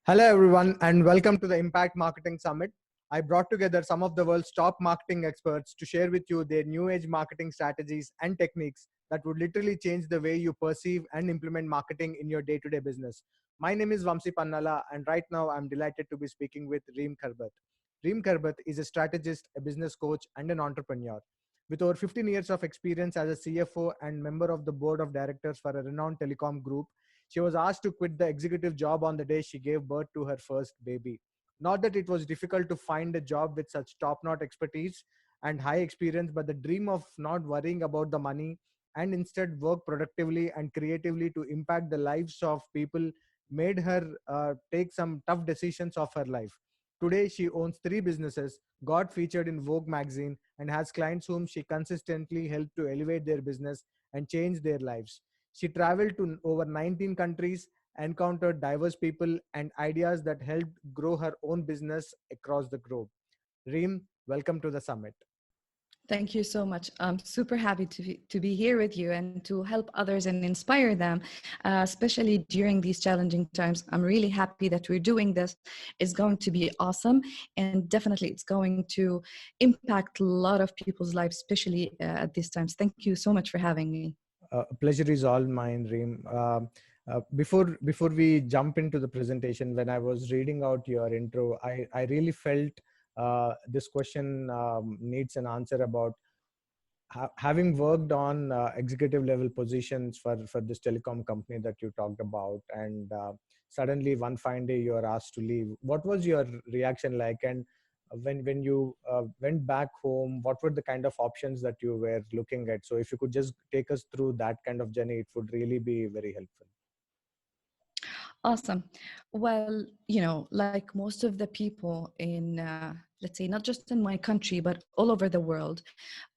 Hello, everyone, and welcome to the Impact Marketing Summit. I brought together some of the world's top marketing experts to share with you their new age marketing strategies and techniques that would literally change the way you perceive and implement marketing in your day to day business. My name is Vamsi Pannala, and right now I'm delighted to be speaking with Reem Kharbat. Reem Kharbat is a strategist, a business coach, and an entrepreneur. With over 15 years of experience as a CFO and member of the board of directors for a renowned telecom group, she was asked to quit the executive job on the day she gave birth to her first baby. Not that it was difficult to find a job with such top notch expertise and high experience, but the dream of not worrying about the money and instead work productively and creatively to impact the lives of people made her take some tough decisions of her life. Today, she owns three businesses, got featured in Vogue magazine, and has clients whom she consistently helped to elevate their business and change their lives. She traveled to over 19 countries, encountered diverse people and ideas that helped grow her own business across the globe. Reem, welcome to the summit. Thank you so much. I'm super happy to be here with you and to help others and inspire them, especially during these challenging times. I'm really happy that we're doing this. It's going to be awesome, and definitely it's going to impact a lot of people's lives, especially at these times. Thank you so much for having me. Pleasure is all mine, Reem. Before we jump into the presentation, when I was reading out your intro, I really felt this question needs an answer about having worked on executive level positions for this telecom company that you talked about, and suddenly one fine day you are asked to leave. What was your reaction like? And when you went back home, what were the kind of options that you were looking at? So if you could just take us through that kind of journey, it would really be very helpful. Awesome. Well, like most of the people in, let's say, not just in my country, but all over the world,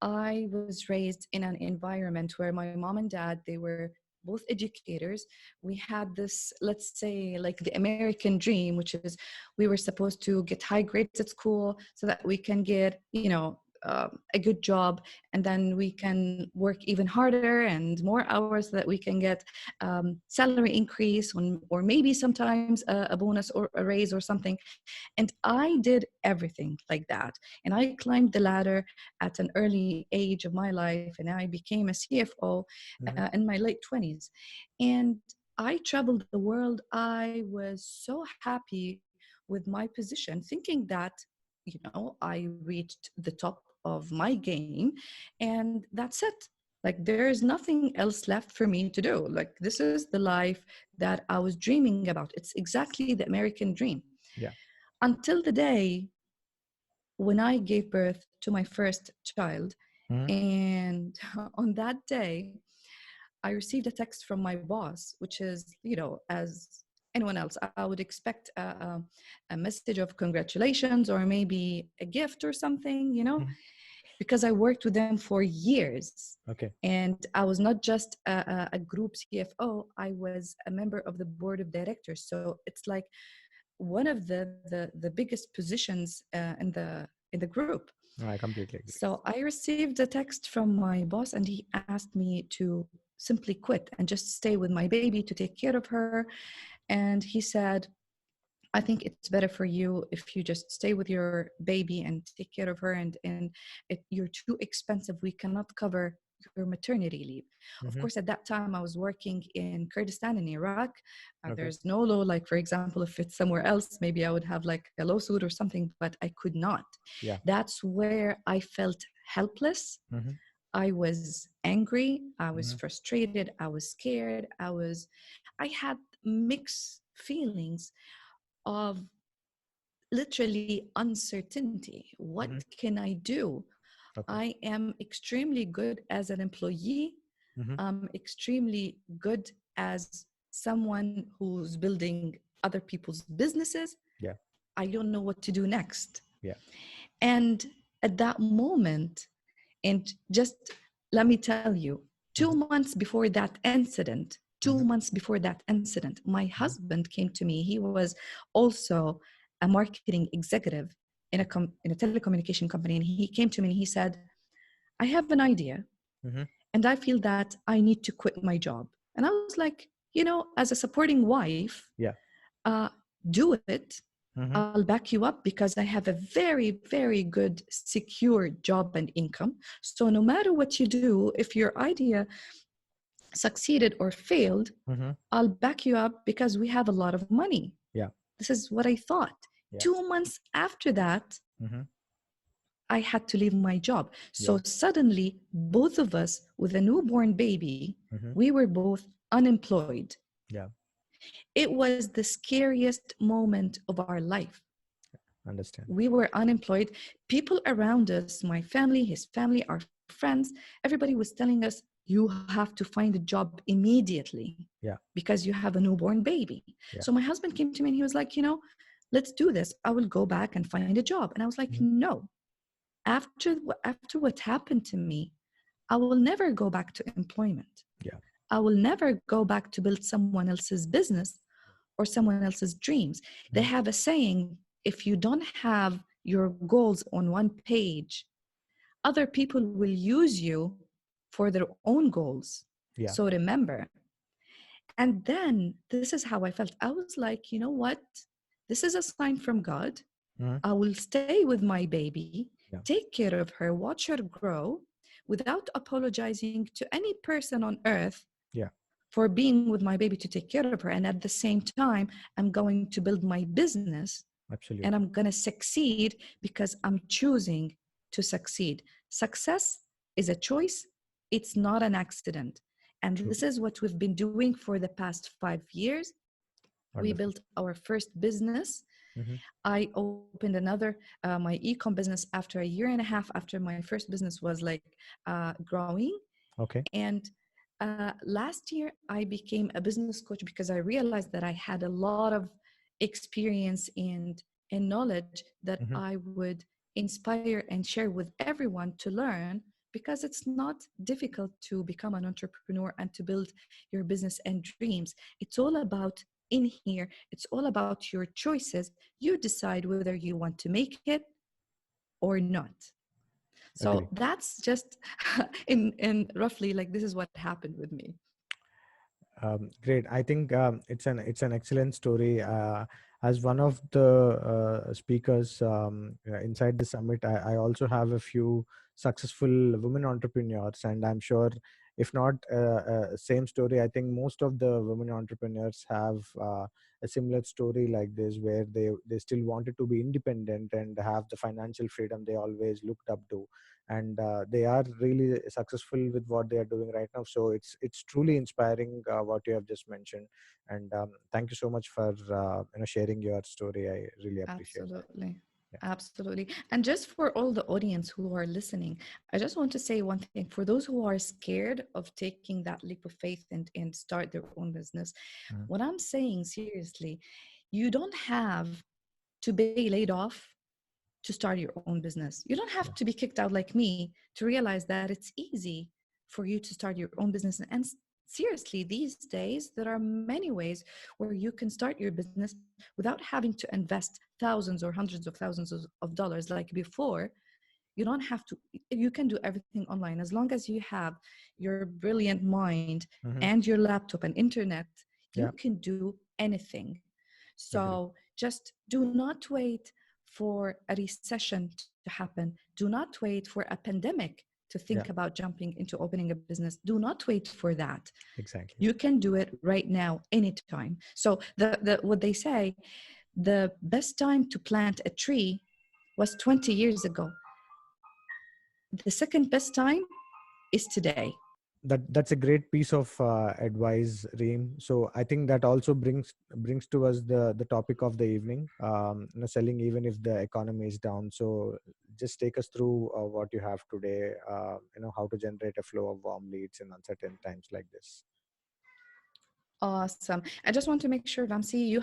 I was raised in an environment where my mom and dad, they were both educators. We had this, let's say, like the American dream, which is we were supposed to get high grades at school so that we can get, a good job, and then we can work even harder and more hours so that we can get salary increase or maybe sometimes a bonus or a raise or something. And I did everything like that. And I climbed the ladder at an early age of my life, and I became a CFO Mhm. in my late 20s. And I traveled the world. I was so happy with my position, thinking that, I reached the top of my game, and that's it. Like, there's nothing else left for me to do. Like, this is the life that I was dreaming about. It's exactly the American dream. Yeah. Until the day when I gave birth to my first child. Mhm. And on that day, I received a text from my boss, which is, as anyone else, I would expect a message of congratulations or maybe a gift or something, Mhm. because I worked with them for years. Okay. And I was not just a group CFO, I was a member of the board of directors. So it's like one of the biggest positions in the group. I completely agree. So I received a text from my boss, and he asked me to simply quit and just stay with my baby to take care of her. And he said, I think it's better for you if you just stay with your baby and take care of her, and you're too expensive. We cannot cover your maternity leave. Of Mhm. course, at that time, I was working in Kurdistan in Iraq. Okay. There's no law, like, for example, if it's somewhere else, maybe I would have like a lawsuit or something, but I could not. Yeah. That's where I felt helpless. Mhm. I was angry. I was Mhm. frustrated. I was scared. I had mixed feelings of literally uncertainty. What Mhm. can I do? Okay. I am extremely good as an employee. Mhm. I'm extremely good as someone who's building other people's businesses. Yeah. I don't know what to do next. Yeah. And at that moment, and just let me tell you, two Mhm. months before that incident, two Mhm. months before that incident, my Mhm. husband came to me. He was also a marketing executive in a telecommunication company. And he came to me and he said, I have an idea, Mhm. and I feel that I need to quit my job. And I was like, as a supporting wife, Yeah. uh, do it. Mm-hmm. I'll back you up because I have a very, very good, secure job and income. So no matter what you do, if your idea succeeded or failed, Mm-hmm. I'll back you up because we have a lot of money. Yeah. This is what I thought. Yeah. 2 months after that, Mm-hmm. I had to leave my job. Yeah. So suddenly, both of us with a newborn baby, Mm-hmm. we were both unemployed. Yeah. It was the scariest moment of our life. Understand. We were unemployed. People around us, my family, his family, our friends, everybody was telling us, you have to find a job immediately Yeah. because you have a newborn baby. Yeah. So my husband came to me and he was like, let's do this. I will go back and find a job. And I was like, Mm-hmm. no. After what happened to me, I will never go back to employment. Yeah. I will never go back to build someone else's business or someone else's dreams. They Mm-hmm. have a saying, if you don't have your goals on one page, other people will use you for their own goals. Yeah. So remember. And then this is how I felt. I was like, you know what? This is a sign from God. Mm-hmm. I will stay with my baby, Yeah. take care of her, watch her grow without apologizing to any person on earth Yeah. for being with my baby to take care of her. And at the same time, I'm going to build my business and I'm Absolutely. going to succeed because I'm choosing to succeed. Success is a choice, it's not an accident. And True. this is what we've been doing for the past 5 years. We Wonderful. built our first business. Mm-hmm. I opened another, my e-com business after a year and a half after my first business was like growing. Okay. And last year, I became a business coach because I realized that I had a lot of experience and knowledge that Mm-hmm. I would inspire and share with everyone to learn because it's not difficult to become an entrepreneur and to build your business and dreams. It's all about in here, it's all about your choices. You decide whether you want to make it or not. So Agree. that's just in roughly like this is what happened with me. Great. I think it's an excellent story. As one of the speakers inside the summit, I also have a few successful women entrepreneurs, and I'm sure, if not same story, I think most of the women entrepreneurs have a similar story like this, where they still wanted to be independent and have the financial freedom they always looked up to, and they are really successful with what they are doing right now. So it's truly inspiring what you have just mentioned, and thank you so much for sharing your story. I really appreciate that. Absolutely. Yeah. Absolutely. And just for all the audience who are listening, I just want to say one thing for those who are scared of taking that leap of faith and start their own business. Mhm. What I'm saying seriously, you don't have to be laid off to start your own business. You don't have Yeah. to be kicked out like me to realize that it's easy for you to start your own business. And seriously, these days, there are many ways where you can start your business without having to invest thousands or hundreds of thousands of dollars like before. You don't have to, you can do everything online as long as you have your brilliant mind Hmm. and your laptop and internet. You Yeah. can do anything. Agree. So just do not wait for a recession to happen. Do not wait for a pandemic to think Yeah. about jumping into opening a business. Do not wait for that. Exactly. You can do it right now, anytime. So the what they say, the best time to plant a tree was 20 years ago. The second best time is today. That's a great piece of advice, Reem. So I think that also brings to us the topic of the evening, selling even if the economy is down. So just take us through what you have today, how to generate a flow of warm leads in uncertain times like this. Awesome. I just want to make sure, Vamsi,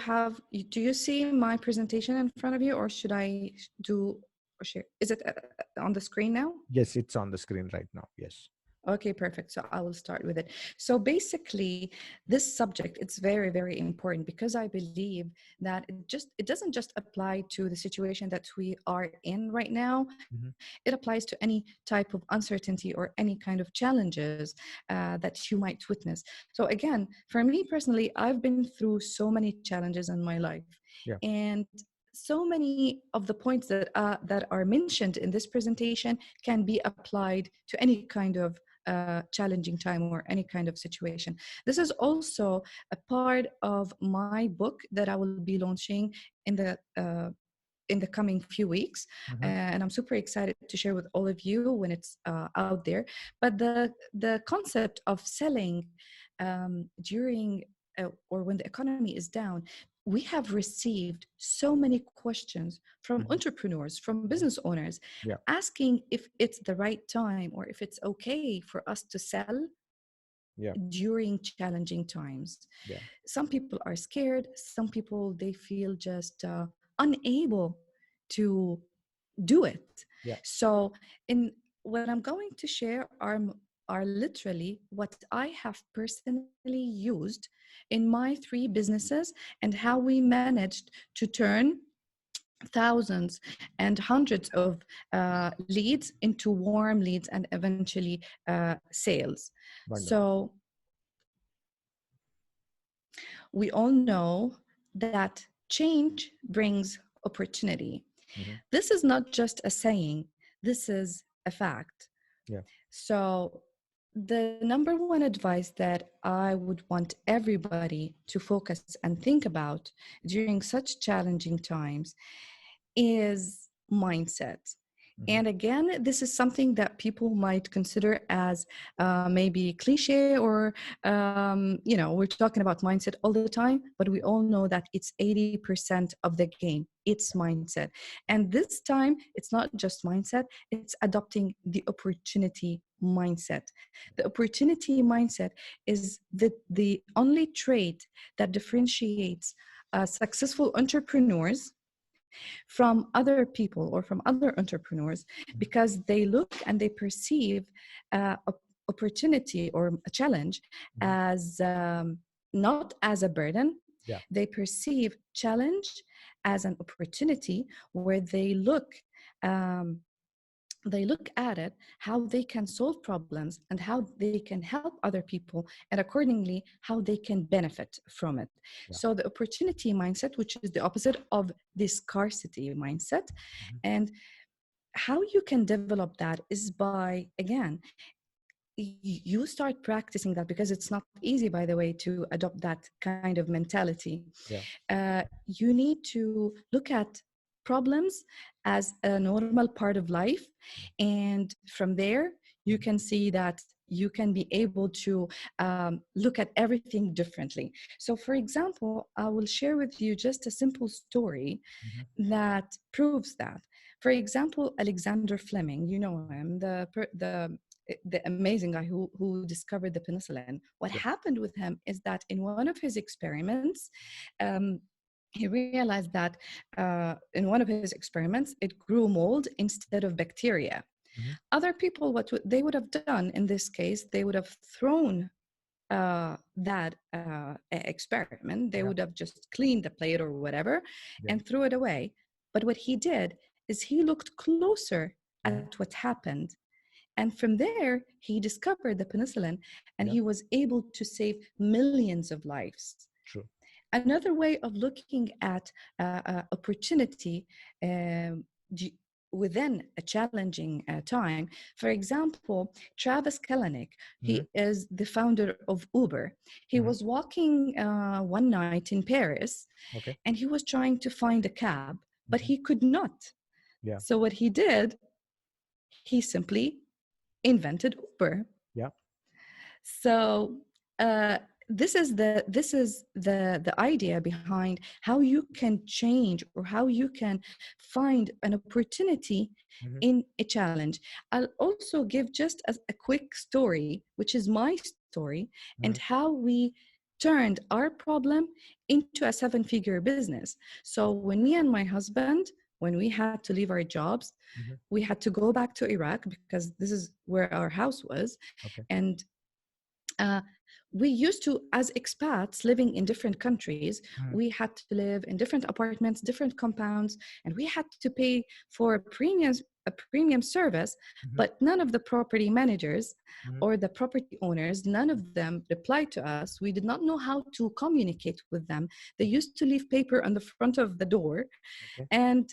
do you see my presentation in front of you, or should I do or share? Is it on the screen now? Yes, it's on the screen right now. Yes. Okay, perfect. So I will start with it. So basically, this subject, it's very, very important because I believe that it doesn't just apply to the situation that we are in right now. Hmm. It applies to any type of uncertainty or any kind of challenges that you might witness. So again, for me personally, I've been through so many challenges in my life. Yeah. And so many of the points that are mentioned in this presentation can be applied to any kind of challenging time or any kind of situation. This is also a part of my book that I will be launching in the coming few weeks, Mm-hmm. and I'm super excited to share with all of you when it's out there. But the concept of selling during or when the economy is down, we have received so many questions from Mm-hmm. entrepreneurs, from Mm-hmm. business owners, Yeah. asking if it's the right time or if it's okay for us to sell Yeah. during challenging times. Yeah. Some people are scared, some people they feel just unable to do it. Yeah. So in what I'm going to share are literally what I have personally used in my 3 businesses, and how we managed to turn thousands and hundreds of leads into warm leads and eventually sales. Wonderful. So we all know that change brings opportunity. Mm-hmm. This is not just a saying, this is a fact. Yeah. So, the number one advice that I would want everybody to focus and think about during such challenging times is mindset. Mm-hmm. And again, this is something that people might consider as maybe cliche, or, we're talking about mindset all the time, but we all know that it's 80% of the game. It's mindset. And this time, it's not just mindset, it's adopting the opportunity mindset. The opportunity mindset is the only trait that differentiates successful entrepreneurs from other people or from other entrepreneurs, because they look and they perceive opportunity or a challenge Mm-hmm. as not as a burden. Yeah. They perceive challenge as an opportunity where um, they look at it, how they can solve problems and how they can help other people, and accordingly how they can benefit from it. Yeah. So the opportunity mindset, which is the opposite of the scarcity mindset. Mm-hmm. And how you can develop that is by, again, you start practicing that, because it's not easy, by the way, to adopt that kind of mentality. Yeah. You need to look at problems as a normal part of life, and from there you Mm-hmm. can see that you can be able to look at everything differently. So for example, I will share with you just a simple story Mm-hmm. that proves that. For example, Alexander Fleming, you know him, the amazing guy who discovered the penicillin. What Yeah. happened with him is that in one of his experiments, um, he realized that in one of his experiments, it grew mold instead of bacteria. Mm-hmm. Other people, they would have done in this case, they would have thrown that experiment. They Yeah. would have just cleaned the plate or whatever Yeah. and threw it away. But what he did is he looked closer Mm-hmm. at what happened. And from there, he discovered the penicillin, and Yeah. he was able to save millions of lives. True. Another way of looking at opportunity um, within a challenging time. For example, Travis Kalanick, Mm-hmm. he is the founder of Uber. He Mm-hmm. was walking one night in Paris, Okay. and he was trying to find a cab, but Mm-hmm. he could not. Yeah. So what he did, he simply invented Uber. Yeah. So uh, this is the idea behind how you can change or how you can find an opportunity Mm-hmm. in a challenge. I'll also give just a quick story, which is my story, and Mm-hmm. how we turned our problem into a 7-figure business. So when me and my husband, when we had to leave our jobs, Mm-hmm. we had to go back to Iraq because this is where our house was. Okay. And uh, we used to, as expats living in different countries, Mm-hmm. we had to live in different apartments, different compounds, and we had to pay for premiums a premium service, Mhm. but none of the property managers Mhm. or the property owners, none of them replied to us. We did not know how to communicate with them. They Okay. used to leave paper on the front of the door, Okay. and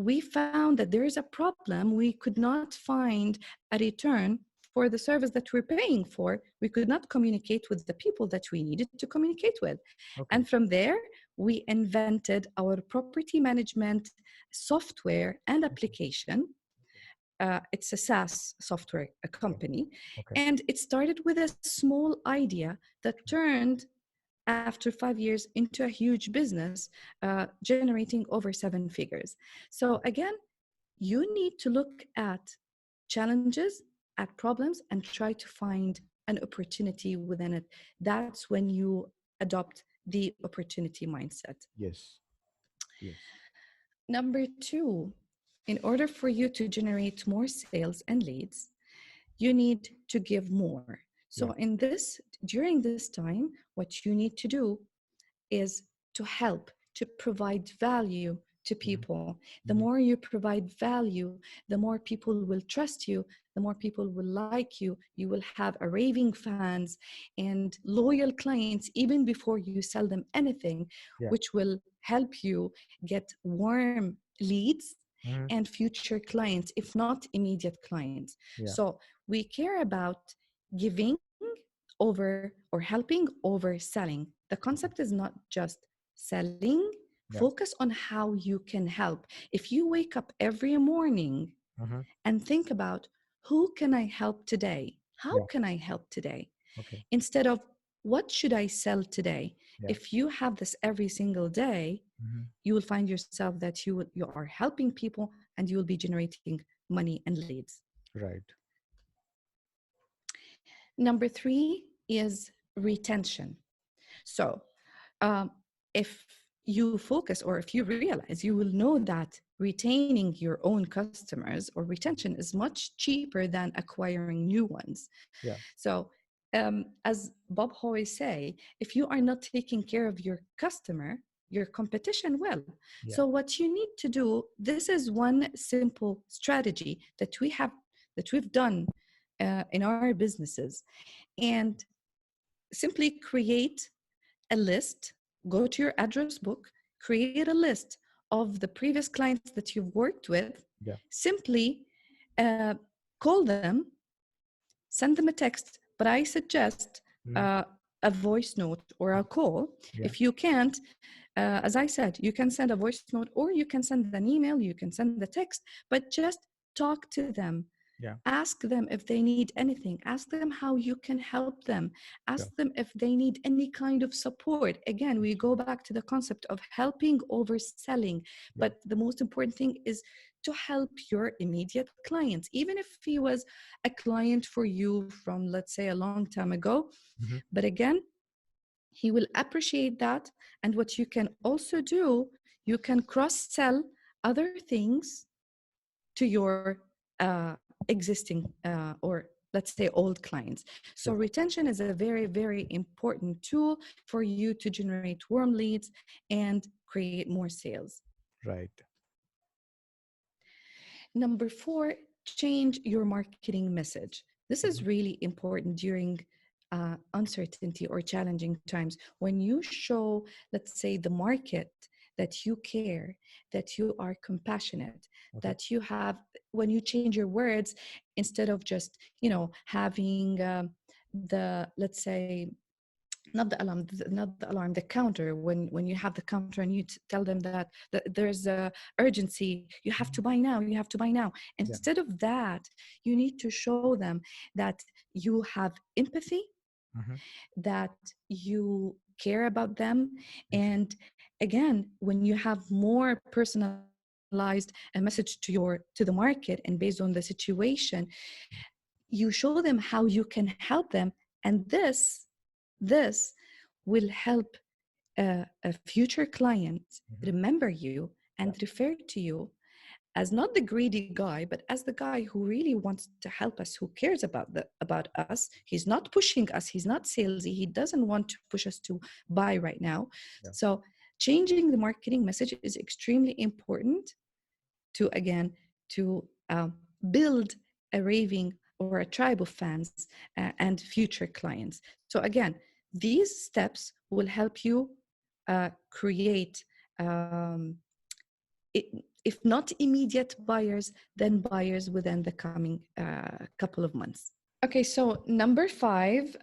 we found that there is a problem. We could not find a return for the service that we're paying for. We could not communicate with the people that we needed to communicate with. Okay. And from there, we invented our property management software and Okay. application. It's a SaaS software a Okay. company. Okay. And it started with a small idea that turned after 5 years into a huge business, generating over seven figures. So again, you need to look at challenges, at problems, and try to find an opportunity within it. That's when you adopt the opportunity mindset. Yes. Yes. Number two, in order for you to generate more sales and leads, you need to give more. So Yeah. during this time, what you need to do is to help, to provide value to Mhm. people. The Mhm. more you provide value, the more people will trust you, the more people will like you. You will have a raving fans and loyal clients even before you sell them anything, Yeah. which will help you get warm leads Mhm. and future clients, if not immediate clients. Yeah. So we care about giving over or helping over selling. The concept is not just selling. Yeah. Focus on how you can help. If you wake up every morning Mhm. and think about who can I help today? How Yeah. can I help today? Okay. Instead of what should I sell today? Yeah. If you have this every single day, Mhm. you will find yourself that you are helping people and you will be generating money and leads. Right. Number three is retention. So, um, if you focus or if you realize, you will know that retaining your own customers or retention is much cheaper than acquiring new ones. Yeah. So, as Bob always say, if you are not taking care of your customer, your competition will. Yeah. So, what you need to do, this is one simple strategy that we've done in our businesses, and simply create a list, go to your address book, create a list of the previous clients that you've worked with, Yeah. simply uh, call them, send them a text, but I suggest Mhm. a voice note or a call. Yeah. If you can't, as I said, you can send a voice note or you can send an email, you can send the text, but just talk to them. Yeah. Ask them if they need anything. Ask them how you can help them. Sure. Ask them if they need any kind of support. Again, we go back to the concept of helping over selling. Yeah. But the most important thing is to help your immediate clients. Even if he was a client for you from, let's say, a long time ago. Mhm. But again, he will appreciate that. And what you can also do, you can cross sell other things to your existing or let's say old clients. So Sure. retention is a very, very important tool for you to generate warm leads and create more sales. Right. Number four, change your marketing message. This is Mhm. really important during uncertainty or challenging times. When you show, let's say, the market that you care, that you are compassionate, Okay. that you have, when you change your words, instead of just, having let's say, not the alarm, the counter, when you have the counter and you tell them that there's a urgency, you have to Mhm. buy now, you have to buy now. Yeah. Instead of that, you need to show them that you have empathy, Mhm. that you care about them. Yes. And again, when you have more personalized a message to the market and based on the situation, you show them how you can help them. And this will help a future client Mhm. remember you Yeah. and refer to you as not the greedy guy, but as the guy who really wants to help us, who cares about us. He's not pushing us, he's not salesy, he doesn't want to push us to buy right now. Yeah. So changing the marketing message is extremely important to, again, to um, build a raving or a tribe of fans and future clients. So again, these steps will help you create um, it, if not immediate buyers, then buyers within the coming couple of months. Okay, so number 5,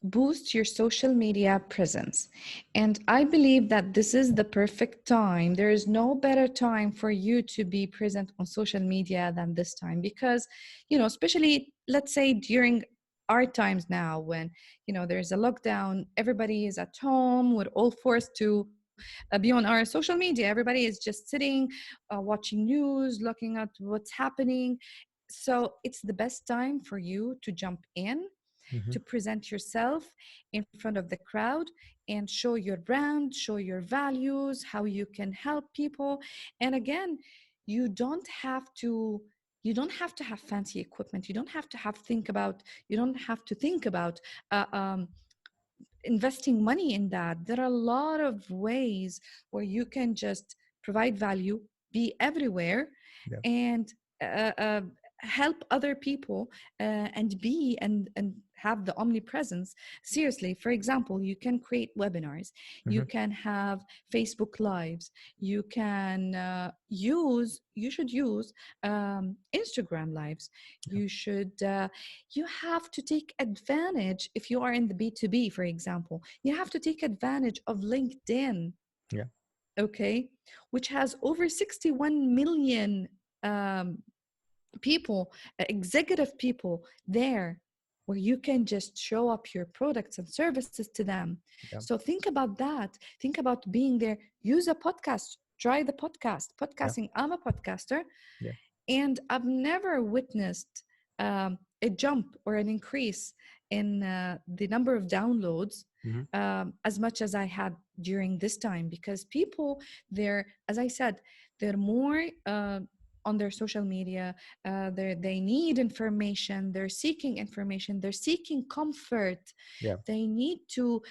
boost your social media presence. And I believe that this is the perfect time. There is no better time for you to be present on social media than this time because, especially let's say during our times now when, there's a lockdown, everybody is at home, we're all forced to be on our social media. Everybody is just sitting, watching news, looking at what's happening. So it's the best time for you to jump in, Mm-hmm. to present yourself in front of the crowd and show your brand, show your values, how you can help people. And again, you don't have to you don't have to have fancy equipment. You don't have to think about uh, um, investing money in that. There are a lot of ways where you can just provide value, be everywhere, Yeah. and uh, uh, help other people and be and have the omnipresence. Seriously, for example, you can create webinars, you Mm-hmm. can have Facebook lives, you should use Instagram lives. Yeah. You have to take advantage. If you are in the B2B, for example, you have to take advantage of LinkedIn, Yeah. okay, which has over 61 million um, people, executive people there, where you can just show up your products and services to them. Yeah. So think about that. Think about being there. Use a podcast. Try the Yeah. podcasting. I'm a podcaster, Yeah. and I've never witnessed a jump or an increase in the number of downloads Mm-hmm. as much as I had during this time, because people, as I said, they're more on their social media. They need information. They're seeking information. They're seeking comfort. Yeah. They need to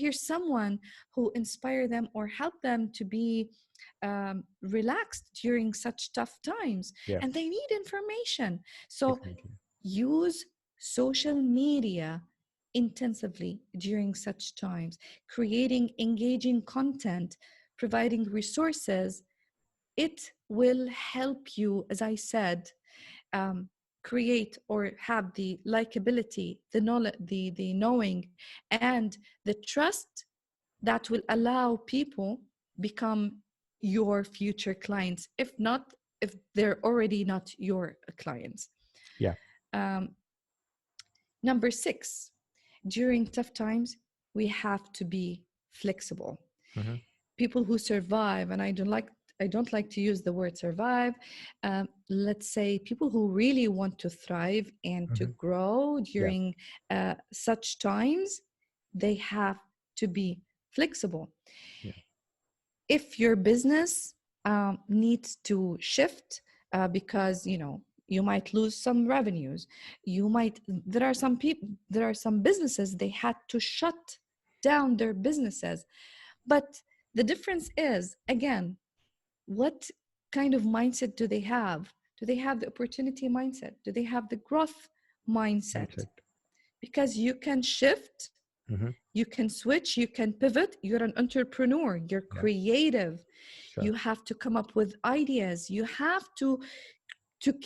hear someone who inspire them or help them to be relaxed during such tough times, Yeah. and they need information. So Definitely. use social media intensively during such times, creating engaging content, providing resources. It will help you, as I said, um, create or have the likability, the knowledge, the knowing, and the trust that will allow people become your future clients, if they're already not your clients. Yeah. um, Number 6, during tough times we have to be flexible. Mm-hmm. People who survive, and I don't like to use the word survive, let's say people who really want to thrive and to Mm-hmm. grow Yeah. during such times, they have to be flexible. Yeah. If your business needs to shift because you might lose some revenues, there are some businesses, they had to shut down their businesses. But the difference is, again, what kind of mindset do they have? Do they have the opportunity mindset? Do they have the growth mindset? Mindset. Because you can shift, Mm-hmm. you can switch, you can pivot. You're an entrepreneur, you're Yeah. creative. Sure. You have to come up with ideas. You have to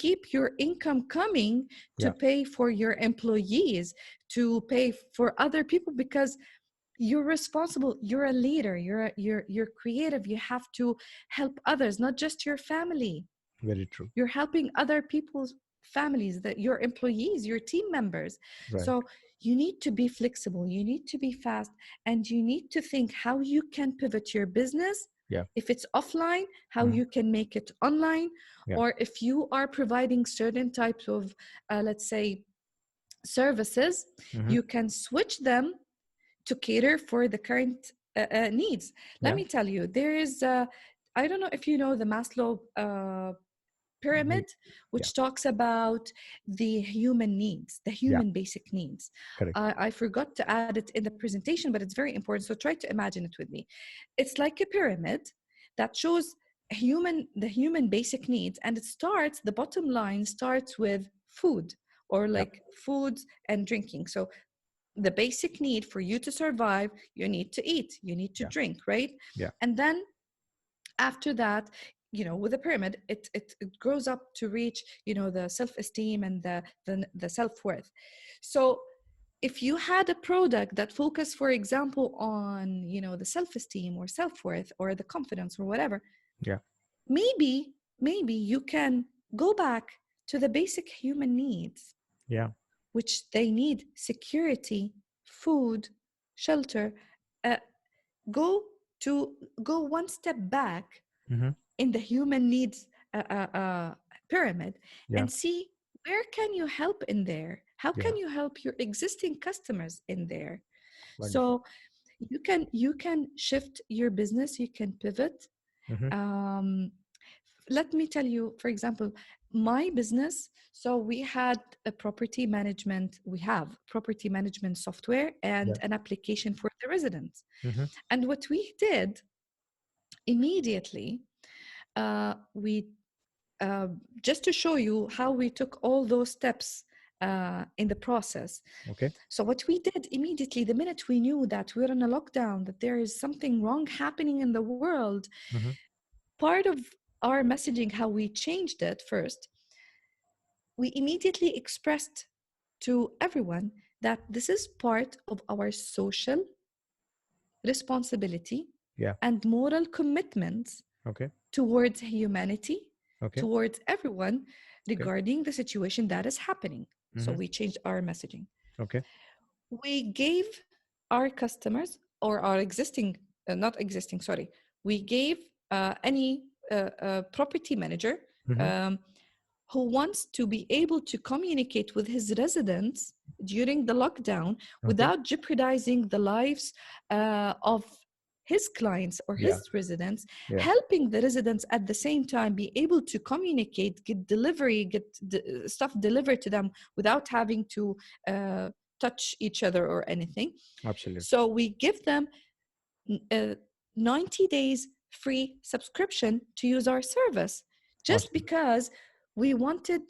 keep your income coming, to Yeah. pay for your employees, to pay for other people, because you're responsible. You're a leader. You're creative. You have to help others, not just your family. Very true. You're helping other people's families, that your employees, your team members. Right. So you need to be flexible, you need to be fast, and you need to think how you can pivot your business. Yeah. If it's offline, how Mm-hmm. you can make it online. Yeah. Or if you are providing certain types of let's say services, Mm-hmm. you can switch them to cater for the current needs. Let Yeah. me tell you, there is I don't know if you know the Maslow pyramid, Need. Yeah. which talks about the human needs, the Yeah. human basic needs. Correct. I forgot to add it in the presentation, but it's very important. So try to imagine it with me. It's like a pyramid that shows the human basic needs, and it starts, the bottom line starts with food, or Yeah. like food and drinking. So the basic need for you to survive, you need to eat, you need to Yeah. drink, right? Yeah. And then after that, with a pyramid, it grows up to reach, the self-esteem and the self-worth. So if you had a product that focused, for example, on, the self-esteem or self-worth or the confidence or whatever, Yeah. maybe you can go back to the basic human needs, Yeah. which they need: security, food, shelter. uh, go go one step back Mm-hmm. in the human needs uh, uh, uh, pyramid, Yeah. and see where can you help in there, how Yeah. can you help your existing customers in there. Wonderful. So you can shift your business, you can pivot. Mm-hmm. um, Let me tell you, for example, my business. So we have property management software Yeah. and an application for the residents. Mm-hmm. And what we did immediately, we just to show you how we took all those steps in the process. Okay. So what we did immediately, the minute we knew that we're in a lockdown, that there is something wrong happening in the world, Mm-hmm. part of our messaging, how we changed it first, we immediately expressed to everyone that this is part of our social responsibility Yeah. and moral commitments Okay. towards humanity, Okay. towards everyone, Okay. regarding the situation that is happening. So Mm-hmm. we changed our messaging. Okay. We gave our customers, or our existing, not existing, sorry, we gave any property manager Mm-hmm. um, who wants to be able to communicate with his residents during the lockdown Okay. without jeopardizing the lives of his clients or Yeah. his residents, Yeah. helping the residents at the same time be able to communicate, get delivery, get stuff delivered to them without having to touch each other or anything. Absolutely. So we give them uh, 90 days free subscription to use our service, just Awesome. because we wanted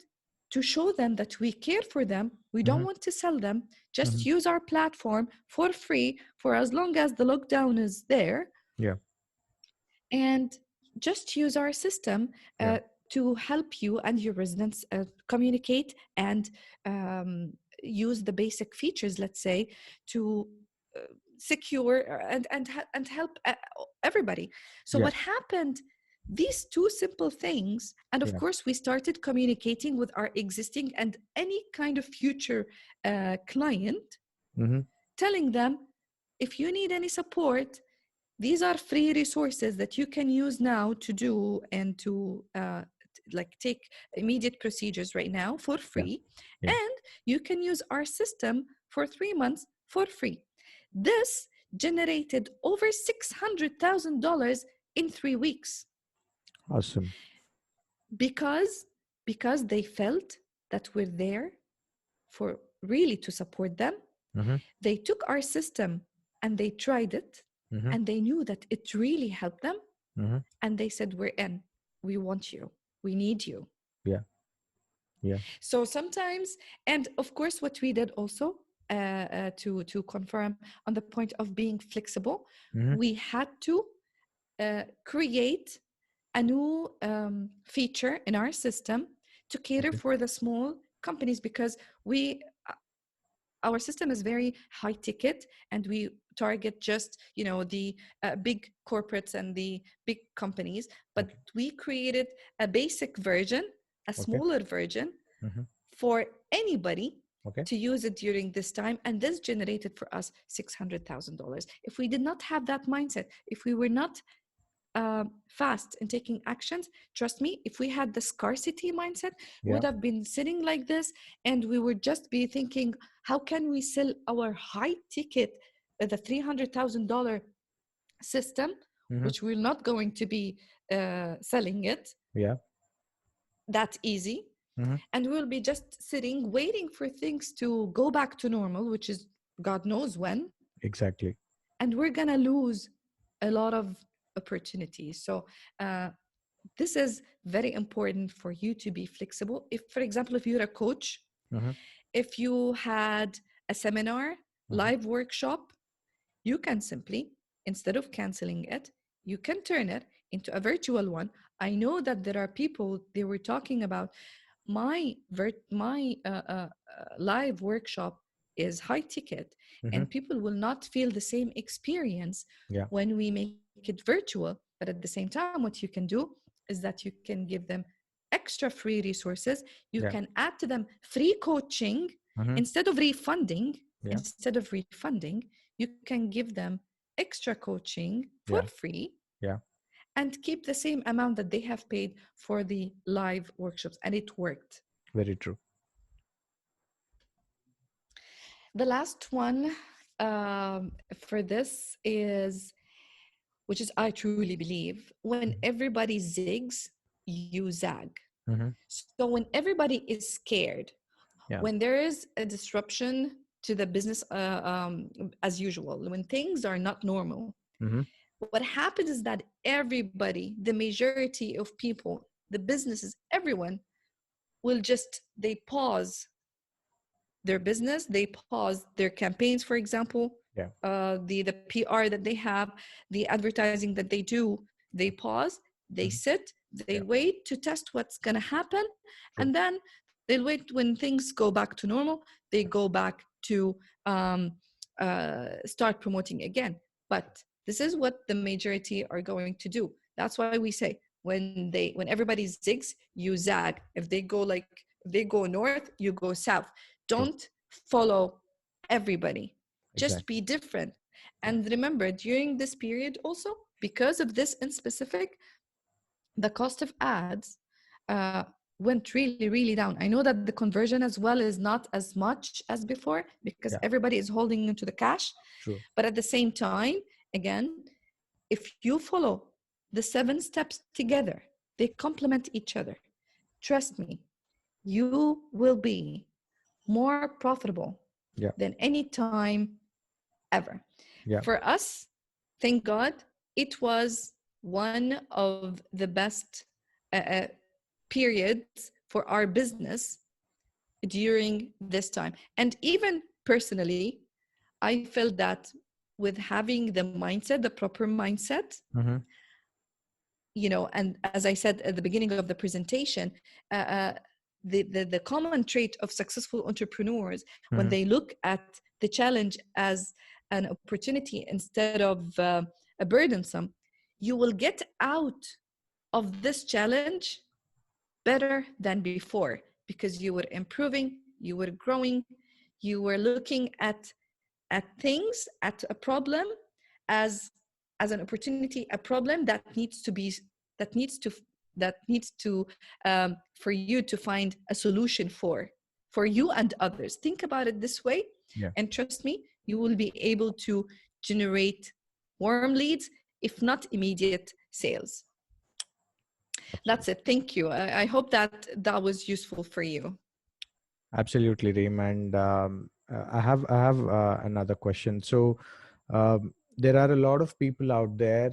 to show them that we care for them. We don't Mm-hmm. want to sell them. Just Mm-hmm. use our platform for free for as long as the lockdown is there, Yeah. and just use our system Yeah. to help you and your residents communicate and use the basic features, let's say, to uh, secure and help everybody. So Yeah. what happened, these two simple things, and of Yeah. course we started communicating with our existing and any kind of future client, Mm-hmm. telling them, if you need any support, these are free resources that you can use now to do and to like take immediate procedures right now for Yeah. free. Yeah. And you can use our system for 3 months for free. This generated over $600,000 in 3 weeks, Awesome. because they felt that we're there for really to support them. Mm-hmm. They took our system and they tried it, Mm-hmm. and they knew that it really helped them, Mm-hmm. and they said, we're in, we want you, we need you. Yeah. Yeah. So sometimes, and of course what we did also, to confirm on the point of being flexible, Mm-hmm. we had to create a new feature in our system to cater Okay. for the small companies, because we our system is very high ticket, and we target just the big corporates and the big companies. But Okay. we created a basic version, a Okay. smaller version, Mm-hmm. for anybody Okay. to use it during this time, and this generated for us $600,000. If we did not have that mindset, if we were not fast in taking actions, trust me, if we had the scarcity mindset, we Yeah. would have been sitting like this, and we would just be thinking, how can we sell our high ticket, the $300,000 system, Mm-hmm. which we're not going to be selling it Yeah. that easy, Mm-hmm. and we'll be just sitting waiting for things to go back to normal, which is God knows when, Exactly. and we're gonna lose a lot of opportunities. So uh, this is very important for you to be flexible. If, for example, if you're a coach, Mm-hmm. if you had a seminar, Mm-hmm. live workshop, you can simply, instead of canceling it, you can turn it into a virtual one. I know that there are people, they were talking about my live workshop is high ticket, Mm-hmm. and people will not feel the same experience Yeah. when we make it virtual. But at the same time, what you can do is that you can give them extra free resources. You can Yeah. add to them free coaching Mm-hmm. instead of refunding. Yeah. Instead of refunding, you can give them extra coaching for Yeah. free Yeah. and keep the same amount that they have paid for the live workshops. And it worked. Very true. The last one for this is, which is I truly believe, when Mm-hmm. everybody zigs, you zag. Mm-hmm. So when everybody is scared, Yeah. when there is a disruption to the business as usual, when things are not normal, Mm-hmm. what happens is that everybody, the majority of people, the businesses, everyone will just, they pause their business, they pause their campaigns, for example, Yeah. the PR that they have, the advertising that they do, they pause, they Mm-hmm. sit, they Yeah. wait to test what's going to happen, True. and then they'll wait when things go back to normal, they go back to start promoting again. But this is what the majority are going to do. That's why we say, when everybody zigs, you zag. If they go north, you go south. True. Don't follow everybody. Just Exactly. be different. Yeah. And remember, during this period also, because of this in specific, the cost of ads uh, went really, really down. I know that the conversion as well is not as much as before because Yeah. everybody is holding into the cash. True. But at the same time, again, if you follow the 7 steps together, they complement each other. Trust me, you will be more profitable Yeah. than any time ever. Yeah. For us, thank God, it was one of the best periods for our business during this time. And even personally, I felt that with having the mindset, the proper mindset, Mm-hmm. and as I said at the beginning of the presentation, uh, uh, the common trait of successful entrepreneurs, when Mm-hmm. they look at the challenge as an opportunity instead of a burdensome, you will get out of this challenge better than before because you were improving, you were growing, you were looking at things, at a problem as as an opportunity, a problem that needs to be that needs to that needs to for you to find a solution for you and others. Think about it this way, Yeah. and trust me, you will be able to generate warm leads, if not immediate sales. That's Absolutely. it. Thank you. I hope that that was useful for you. Absolutely, Reem. And I have another question. So there are a lot of people out there,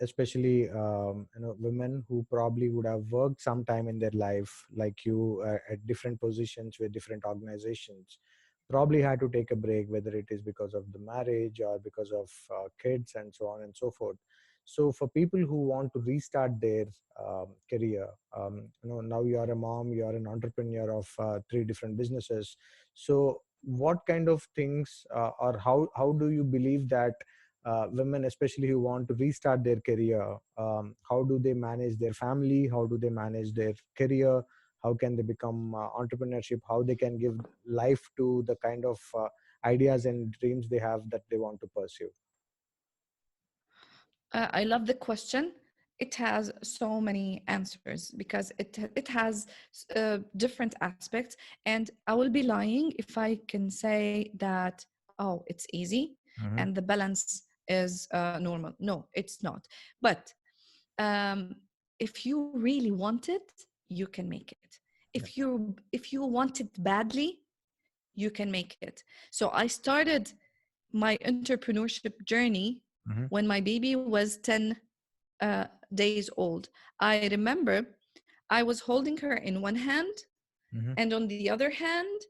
especially women who probably would have worked sometime in their life, like you, at different positions with different organizations. Probably had to take a break, whether it is because of the marriage or because of kids and so on and so forth. So for people who want to restart their career, now you are a mom, you are an entrepreneur of three different businesses. So what kind of things, or how do you believe that women, especially who want to restart their career, how do they manage their family, how do they manage their career, how can they become entrepreneurship, how they can give life to the kind of ideas and dreams they have that they want to pursue? I love the question. It has so many answers because it has different aspects, and I will be lying if I can say that, oh, it's easy Mm-hmm. and the balance is normal. No, it's not. But um, if you really want it, you can make it. Yeah. If you want it badly, you can make it. So I started my entrepreneurship journey Mm-hmm. when my baby was 10 days old. I remember I was holding her in one hand, Mm-hmm. and on the other hand,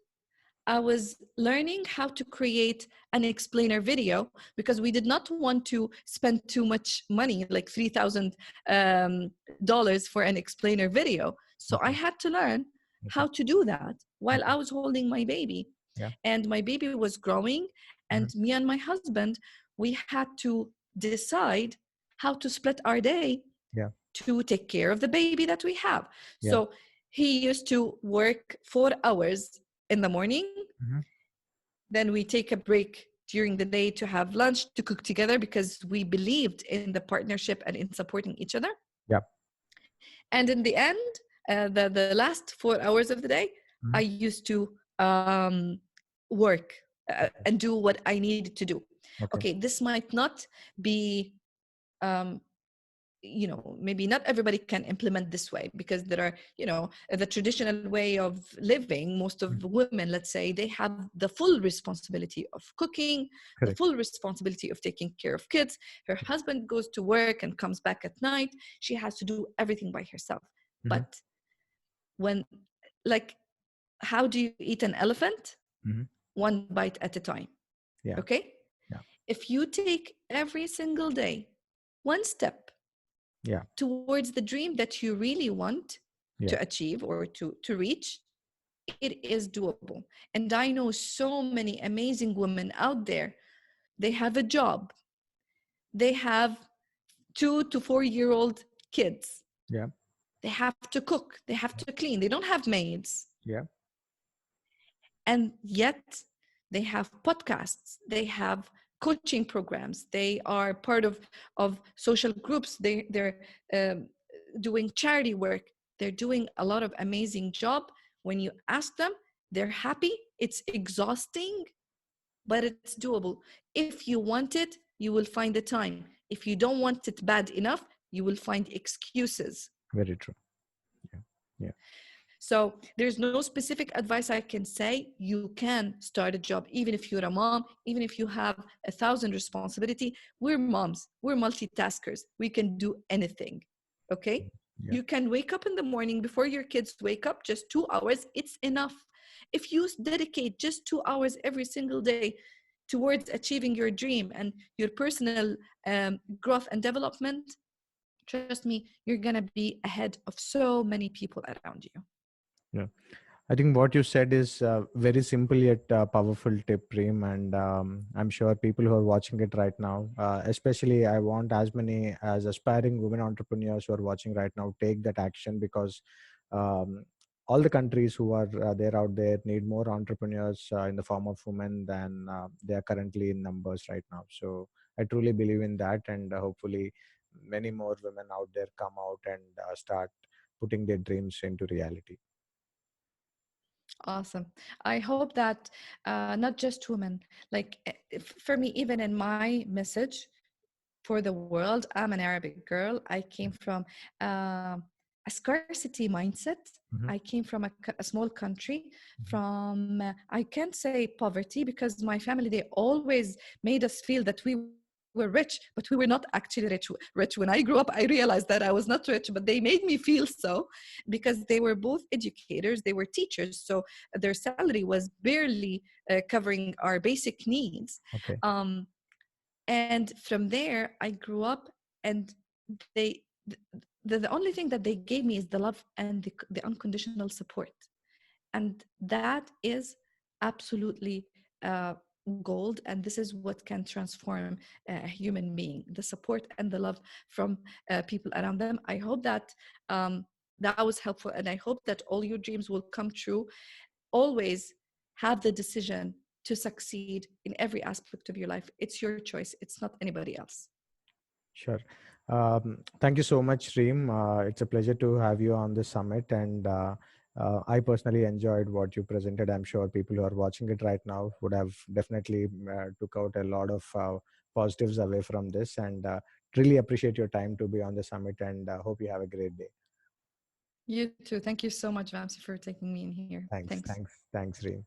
I was learning how to create an explainer video because we did not want to spend too much money, like $3,000 for an explainer video. So I Okay. had to learn Okay. how to do that while Okay. I was holding my baby. Yeah. And my baby was growing, and Mm-hmm. me and my husband, we had to decide how to split our day Yeah. to take care of the baby that we have. Yeah. So he used to work 4 hours in the morning, Mm-hmm. then we take a break during the day to have lunch, to cook together, because we believed in the partnership and in supporting each other. Yeah. And in the end, the last 4 hours of the day, I Mm-hmm. used to work Okay. and do what I needed to do. Okay. Okay, this might not be um, maybe not everybody can implement this way, because there are, the traditional way of living. Most of Mm. the women, let's say, they have the full responsibility of cooking, the Correct. full responsibility of taking care of kids. Her husband goes to work and comes back at night. She has to do everything by herself. Mm-hmm. But when, like, how do you eat an elephant? Mm-hmm. One bite at a time. Yeah. Okay, Yeah. if you take every single day one step Yeah. towards the dream that you really want Yeah. to achieve or to reach, it is doable. And I know so many amazing women out there. They have a job, they have 2 to 4 year old kids, Yeah. they have to cook, they have to clean, they don't have maids, Yeah. and yet they have podcasts, they have coaching programs, they are part of social groups, they're um, doing charity work, they're doing a lot of amazing job. When you ask them, they're happy. It's exhausting, but it's doable. If you want it, you will find the time. If you don't want it bad enough, you will find excuses. Very true. Yeah. Yeah. So there's no specific advice I can say. You can start a job, even if you're a mom, even if you have 1,000 responsibility. We're moms, we're multitaskers. We can do anything. Okay. Yeah. You can wake up in the morning before your kids wake up, just 2 hours. It's enough. If you dedicate just 2 hours every single day towards achieving your dream and your personal growth and development, trust me, you're going to be ahead of so many people around you. Yeah. I think what you said is very simple yet powerful tip, Reem, and I'm sure people who are watching it right now, especially I want as many as aspiring women entrepreneurs who are watching right now take that action, because um, all the countries who are there out there need more entrepreneurs in the form of women than they are currently in numbers right now. So I truly believe in that, and hopefully many more women out there come out and start putting their dreams into reality. Awesome. I hope that not just women, like for me, even in my message for the world, I'm an Arabic girl. I came from a scarcity mindset. Mhm. I came from a small country, from, I can't say poverty, because my family, they always made us feel that we were rich, but we were not actually rich. When I grew up, I realized that I was not rich, but they made me feel so, because they were both educators, they were teachers. So their salary was barely covering our basic needs. Okay. Um, and from there I grew up, and they the only thing that they gave me is the love and the unconditional support, and that is absolutely gold. And this is what can transform a human being: the support and the love from people around them. I hope that that was helpful, and I hope that all your dreams will come true. Always have the decision to succeed in every aspect of your life. It's your choice, it's not anybody else. Sure. Thank you so much, Reem. It's a pleasure to have you on this summit, and I personally enjoyed what you presented. I'm sure people who are watching it right now would have definitely took out a lot of positives away from this, and really appreciate your time to be on the summit, and hope you have a great day. You too. Thank you so much, Vamsi, for taking me in here. Thanks, Thanks. thanks, thanks, Reem.